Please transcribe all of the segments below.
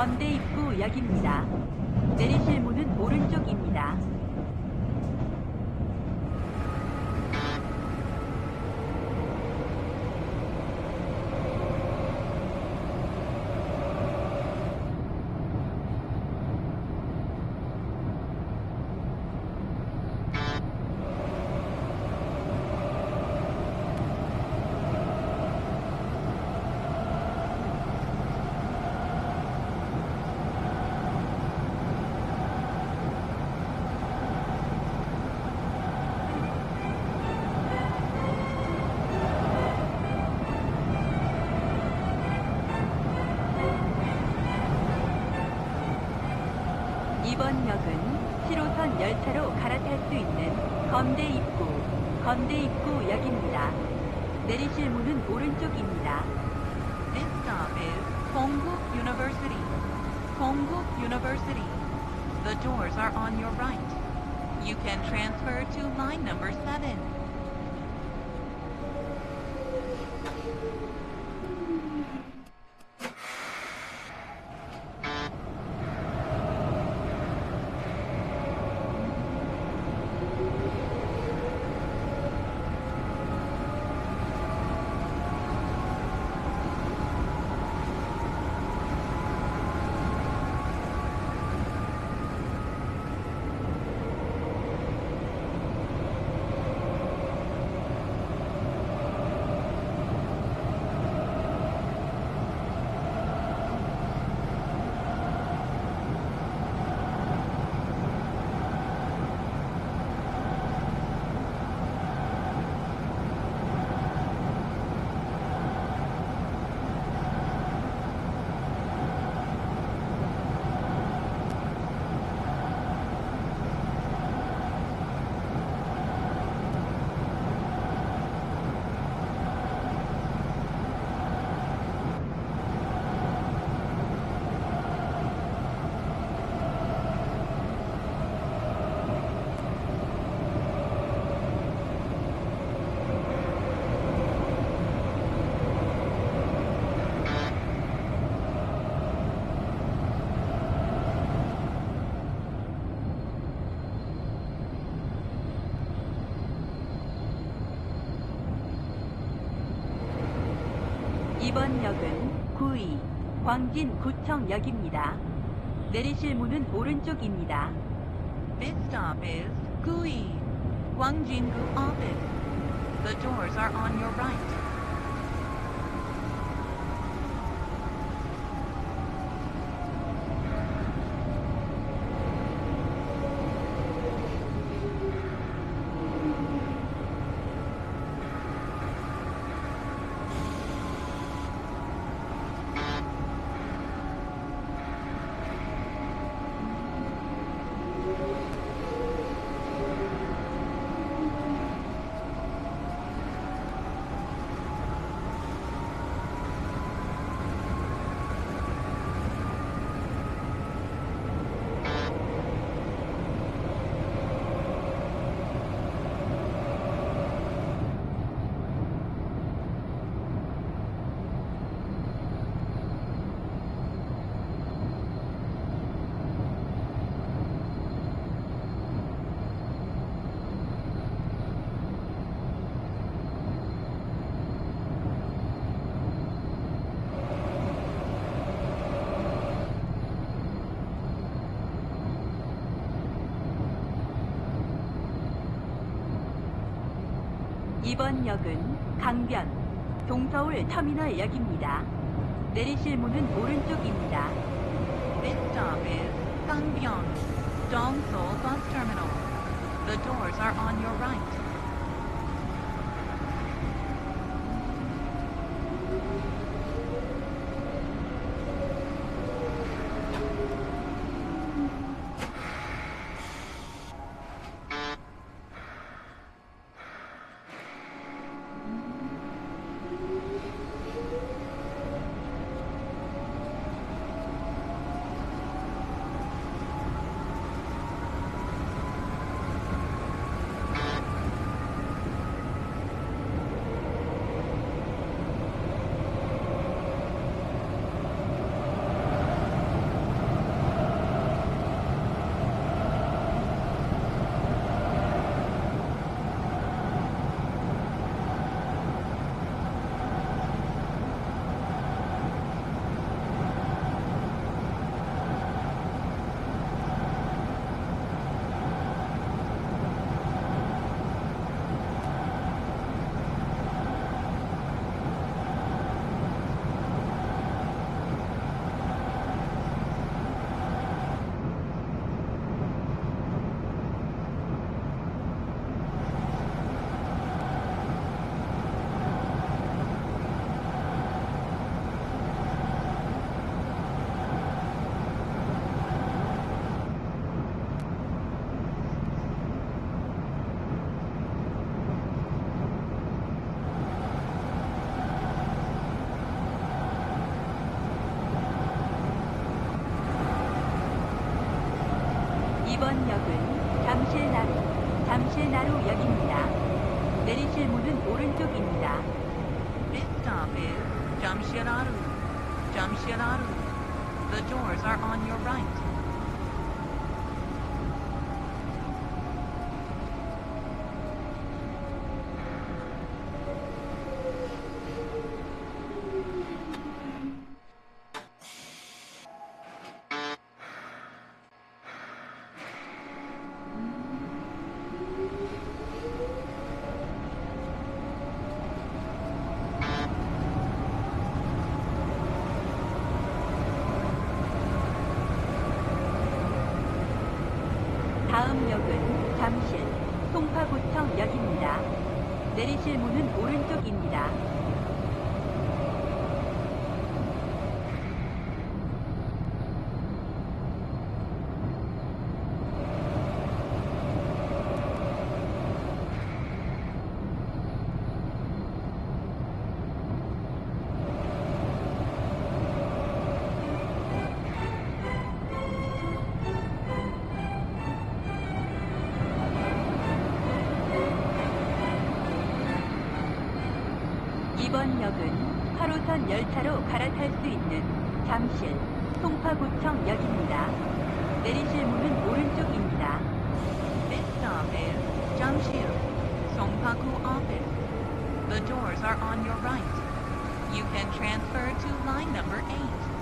건대 입구역입니다. 내리실 문은 오른쪽입니다. 이번 역은 7호선 열차로 갈아탈 수 있는 건대 입구역입니다. 내리실 문은 오른쪽입니다. This stop is Kongguk University. Kongguk University. The doors are on your right. You can transfer to line number 7. 이번 역은 9위 광진구청역입니다. 내리실 문은 오른쪽입니다. This stop is Gui, Gwangjin-gu Office. The doors are on your right. 이번 역은 강변 동서울 터미널역입니다. 내리실 문은 오른쪽입니다. This stop is Gangbyeong, Dongseol Bus Terminal. The doors are on your right. 이번 역은 잠실나루역입니다. 내리실 문은 오른쪽입니다. This stop is Jamshiraru. Jamshiraru. The doors are on your right. 다음 역은 잠실 송파구청역입니다. 내리실 문은 오른쪽입니다. 이번 역은 8호선 열차로 갈아탈 수 있는 잠실 송파구청역입니다. 내리실 문은 오른쪽입니다. This stop is Jamshir, Songpaku office. The doors are on your right. You can transfer to line number 8.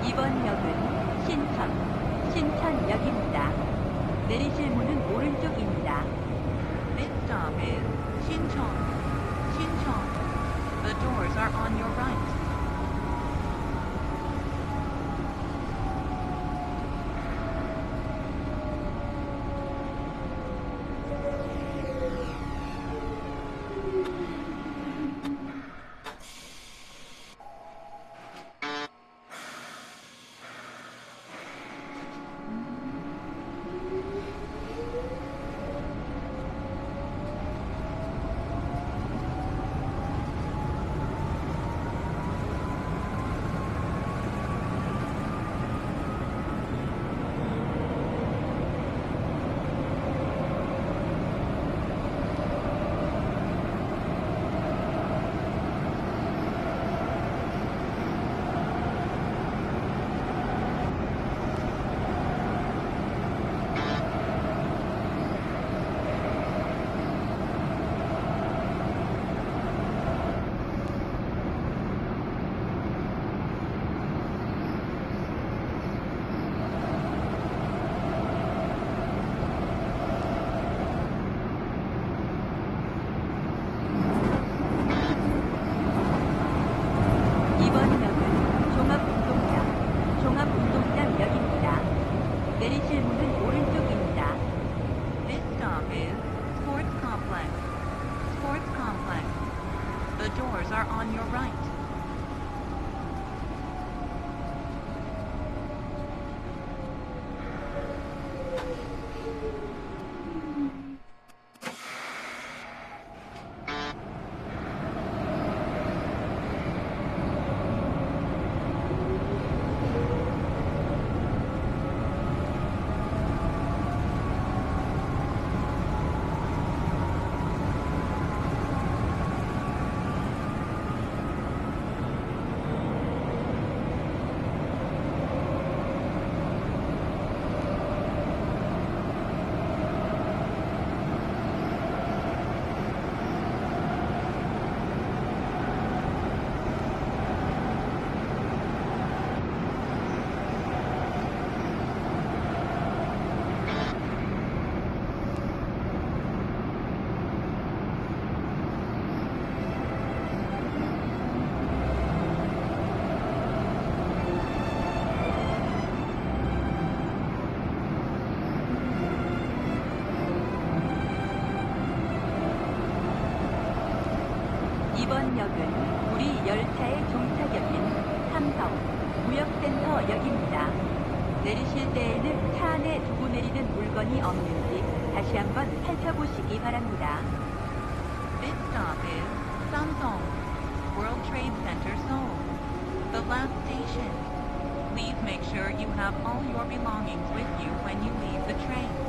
이번 역은 신천역입니다. 내리실 문은 오른쪽입니다. This stop is Shincheon. Shincheon. The doors are on your right. 내리실 문은 오른쪽입니다. This stop is Sports Complex. Sports Complex. The doors are on your right. 이번 역은 우리 열차의 종착역인 삼성 무역센터역입니다. 내리실 때에는 차 안에 두고 내리는 물건이 없는지 다시 한번 살펴보시기 바랍니다. This stop is Samsung, World Trade Center, Seoul. The last station. Please make sure you have all your belongings with you when you leave the train.